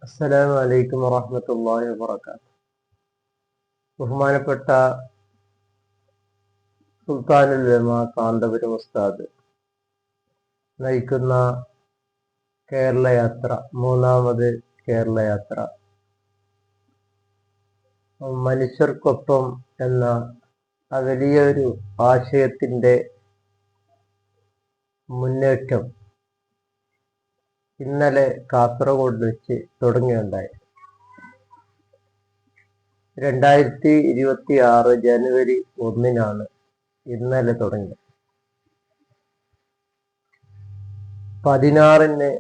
അസ്സലാമു അലൈക്കും വറഹ്മത്തുള്ളാഹി വബറകാതുഹു. ബഹുമാനപ്പെട്ട സുൽത്താനുൽ ഉലമ കാന്തപുരം ഉസ്താദ് നയിക്കുന്ന കേരളയാത്ര, മൂന്നാമത് കേരളയാത്ര, മനുഷ്യർക്കൊപ്പം എന്ന വലിയൊരു ആശയത്തിന്റെ മുന്നേറ്റം ഇന്നലെ കാസർഗോഡ് വെച്ച് തുടങ്ങുകയുണ്ടായി. 2026 ജനുവരി 1 ഇന്നലെ തുടങ്ങി. 16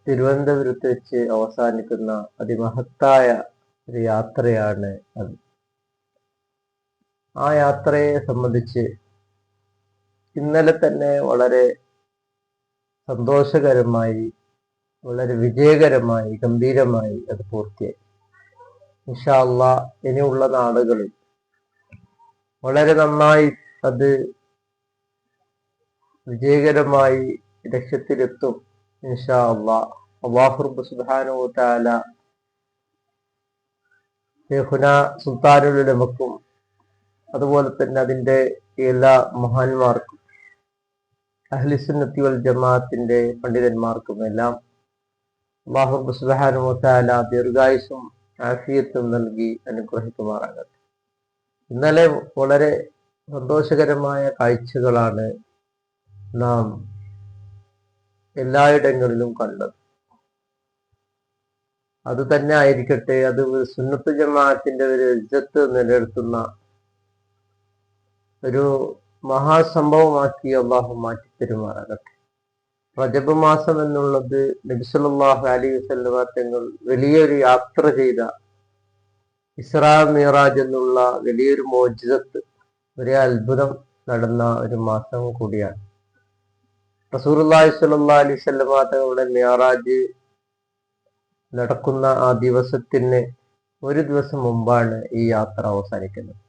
തിരുവനന്തപുരത്ത് വെച്ച് അവസാനിക്കുന്ന അതിമഹത്തായ ഒരു യാത്രയാണ് അത്. ആ യാത്രയെ സംബന്ധിച്ച് ഇന്നലെ തന്നെ വളരെ സന്തോഷകരമായി, വളരെ വിജയകരമായി, ഗംഭീരമായി അത് പൂർത്തിയായി. ഇൻഷാ അല്ലാഹ് ഇനിയുള്ള നാളുകളിൽ വളരെ നന്നായി അത് വിജയകരമായി ലക്ഷ്യത്തിലെത്തും. ഇൻഷാ അല്ലാഹ് അല്ലാഹു റബ്ബ് സുബ്ഹാനഹു വ തആല ശൈഖുന സുൽത്താനുൽ ഉലമക്കും അതുപോലെ തന്നെ അതിൻ്റെ എല്ലാ മഹാന്മാർക്കും അഹ്ലുസുന്നത്തി വൽ ജമാഅത്തിന്റെ പണ്ഡിതന്മാർക്കും എല്ലാം അല്ലാഹു റബ്ബ് സുബ്ഹാനഹു വ തആല ദീർഘായുസ്സും ആഫിയത്തും നൽകി അനുഗ്രഹിക്കുമാറാകട്ടെ. ഇന്നലെ വളരെ സന്തോഷകരമായ കാഴ്ചകളാണ് നാം എല്ലായിടങ്ങളിലും കണ്ടത്. അത് തന്നെ ആയിരിക്കട്ടെ, അത് സുന്നത്ത് ജമാഅത്തിന്റെ ഒരു ഇജ്ജത്ത് നിലനിർത്തുന്ന ഒരു മഹാസംഭവമാക്കി അള്ളാഹു മാറ്റിത്തരുമാറാകട്ടെ. റജബ് മാസം എന്നുള്ളത് നബി സല്ലല്ലാഹു അലൈഹി വസല്ലമ തങ്ങൾ വലിയൊരു യാത്ര ചെയ്ത ഇസ്രാ മിഅ്റാജ് എന്നുള്ള വലിയൊരു മോചിസത്ത്, ഒരു അത്ഭുതം നടന്ന ഒരു മാസം കൂടിയാണ്. റസൂലുള്ളാഹി സ്വല്ലല്ലാഹു അലൈഹി വസല്ലമ തങ്ങളുടെ മിഅ്റാജ് നടക്കുന്ന ആ ദിവസത്തിന് ഒരു ദിവസം മുമ്പാണ് ഈ യാത്ര അവസാനിക്കുന്നത്.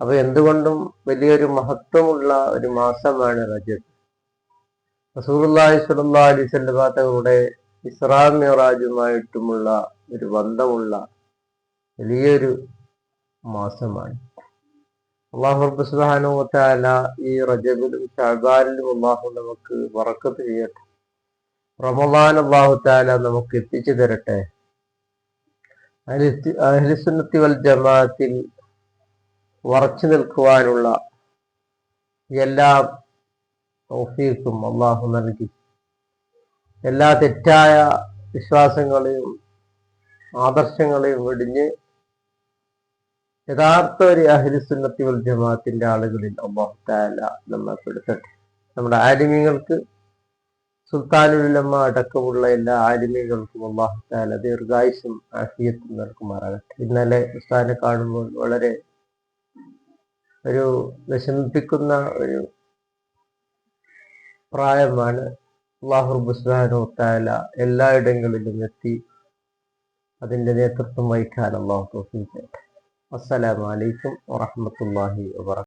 അപ്പൊ എന്തുകൊണ്ടും വലിയൊരു മഹത്വമുള്ള ഒരു മാസമാണ് റജബ്. റസൂലുള്ളാഹി സ്വല്ലല്ലാഹു അലൈഹി വസല്ലമ തങ്ങളുടെ ഇസ്രാ മിഅ്റാജുമായിട്ടുമുള്ള ഒരു ബന്ധമുള്ള വലിയൊരു മാസമാണ്. അല്ലാഹു റബ്ബ് സുബ്ഹാനഹു വ തആല ഈ റജബിലും ശഅബാനിലും അല്ലാഹു നമുക്ക് ബറക്കത്ത് ചെയ്യട്ടെ. റമളാൻ അല്ലാഹു തആല നമുക്ക് എത്തിച്ചു തരട്ടെ. അഹ്ലുസുന്നത്തി വൽ ജമാഅത്തിൽ ഉറച്ചു നിൽക്കുവാനുള്ള എല്ലാ തൗഫീഖും അല്ലാഹു നൽകി എല്ലാ തെറ്റായ വിശ്വാസങ്ങളെയും ആദർശങ്ങളെയും വെടിഞ്ഞ് യഥാർത്ഥ ഒരു അഹ്ലുസുന്നത്തി വൽ ജമാഅത്തിന്റെ ആളുകളിൽ അല്ലാഹു തആല നമ്മെ പെടുത്തട്ടെ. നമ്മുടെ ആലിമീങ്ങൾക്ക്, സുൽത്താനുൽ ഉലമ അടക്കമുള്ള എല്ലാ ആലിമീങ്ങൾക്കും അല്ലാഹു തആല ദീർഘായുസ്സും ആഫിയത്തും നൽകുമാറാകട്ടെ. ഇന്നലെ ഉസ്താദിനെ കാണുമ്പോൾ വളരെ ഒരു വിഷമിപ്പിക്കുന്ന ഒരു പ്രായമാണ്. അല്ലാഹു റബ്ബ് സുബ്ഹാനഹു വ തആല എല്ലായിടങ്ങളിലും എത്തി അതിന്റെ നേതൃത്വം വഹിക്കാൻ അല്ലാഹു തൗഫീഖ് ചെയ്യട്ടെ. അസ്സലാമു അലൈക്കും വറഹ്മത്തുള്ളാഹി വബറകാതുഹു.